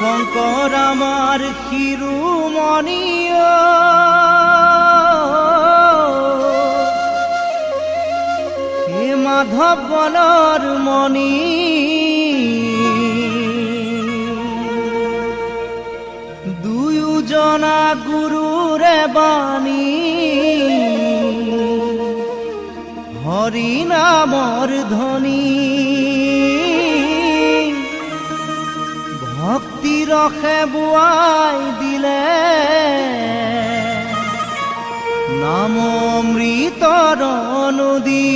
শঙ্কৰ আমাৰ শিৰোমণি হে মাধৱ বলৰ মণি দুয়োজনা গুৰুৰে বাণী হৰি নামৰ ধ্বনি ভক্তি ৰসে বোৱাই দিলে নাম অমৃতৰ নদী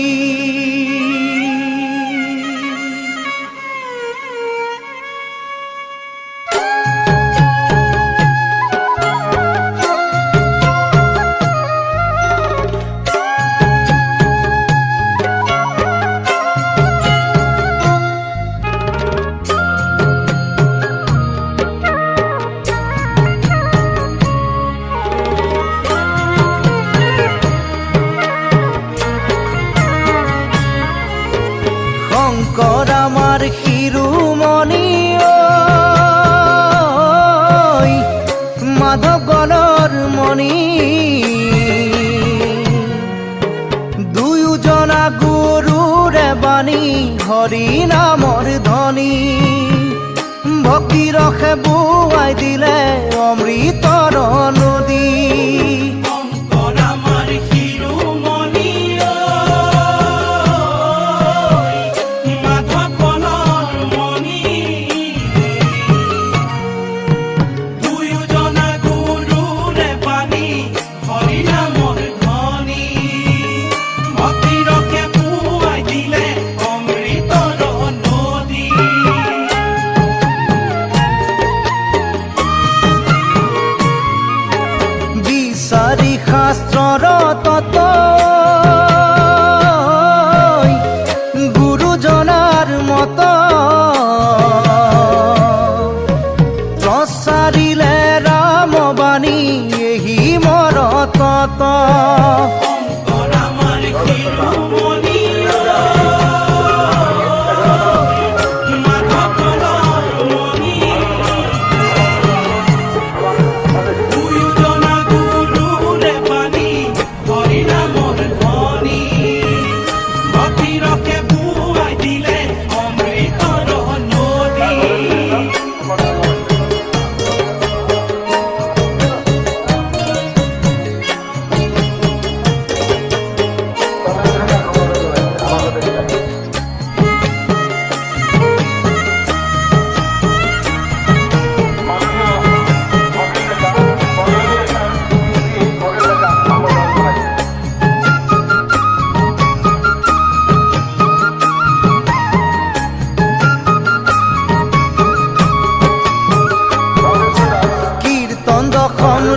শঙ্কৰ আমাৰ শিৰোমণি মাধৱ গণৰ মণি দুয়োজনা গুৰুৰে বাণী হৰি নামৰ ধ্বনি ভক্তি ৰসে বোৱাই দিলে অমৃতৰ নদী বিচাৰি শাস্ত্ৰৰ তত্ত্ব গুৰুজনাৰ মত প্ৰচাৰিলে ৰামবাণী এহি মৰ তত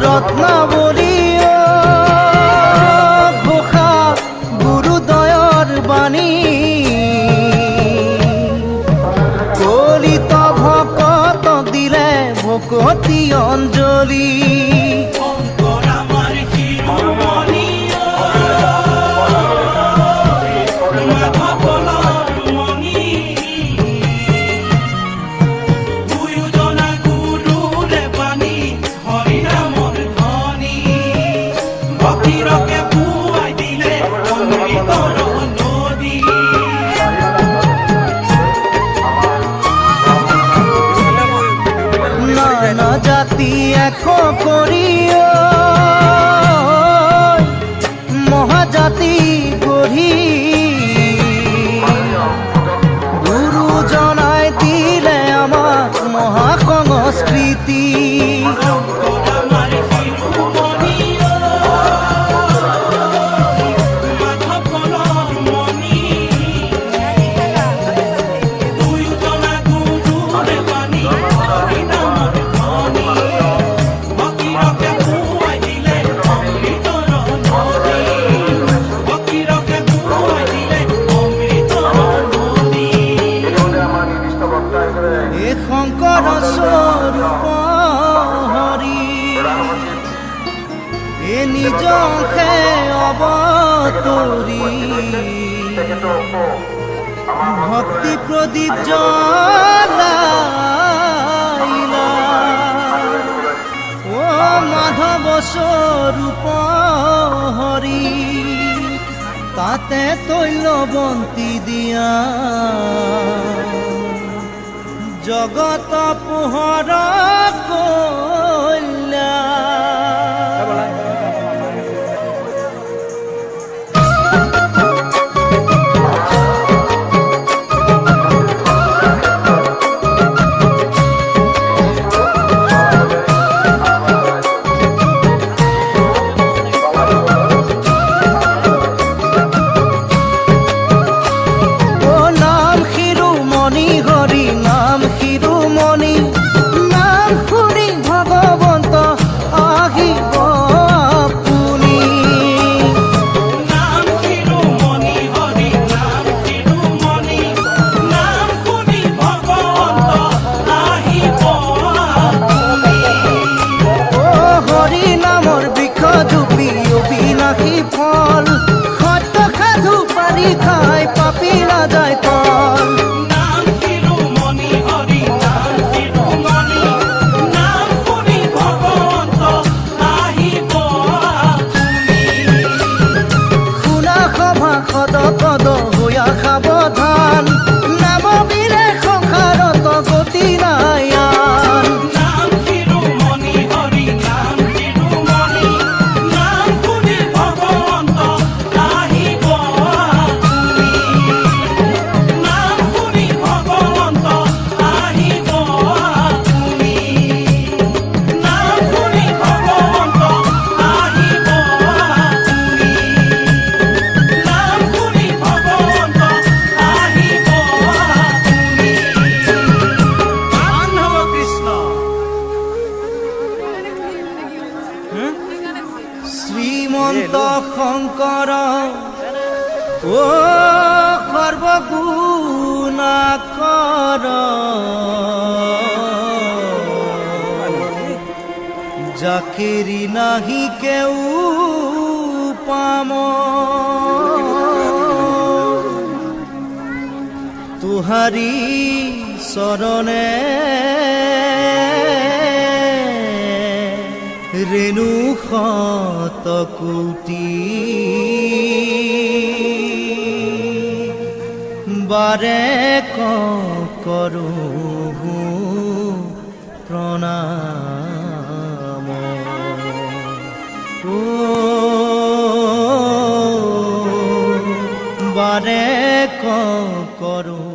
ৰত্নাৱলী ঘোষা গুৰুদয়ৰ বাণী কলিত ভকতক দিলে ভকতি অঞ্জলি নানা জাতি এক কৰি মহাজাতি গঢ়ি গুৰুজনাই দিলে আমাক মহাসংস্কৃতি শঙ্কৰ স্বৰূপ হৰি এ নিজকে অৱতৰি ভক্তি প্ৰদীপ জ্বলাই পাইলা ও মাধব স্বৰূপ হৰি তাতে তৈলবন্তী দিয়া জগত পোহৰ কল্যা ফল সত্য সাধু পাৰি খাই পাপী নাযায় তল নাম শিৰোমণি হৰি নাম শিৰোমণি নাম শুনি ভগৱন্ত আহিব শুনা সভা সদ পদ হৈয়া সাৱধান নামবিৰে সংসাৰত গতি নাই আন নাম শিৰোমণি হৰি নাম শিৰোমণি নাম শুনি ভগৱন্ত আহিব নাম শুনি ভগৱন্ত আহিব নাম শুনি ভগৱন্ত আহিব নাম শুনি ভগৱন্ত আহিব গান হব কৃষ্ণ শ্ৰীমন্ত শংকৰ ও সৰ্বগুণাকৰ যাকেৰি নাহি কেউ পাম তুহাৰি চৰণে ৰেণু শত কোটি বাৰে কৰো প্ৰণাম ও বাৰে কৰো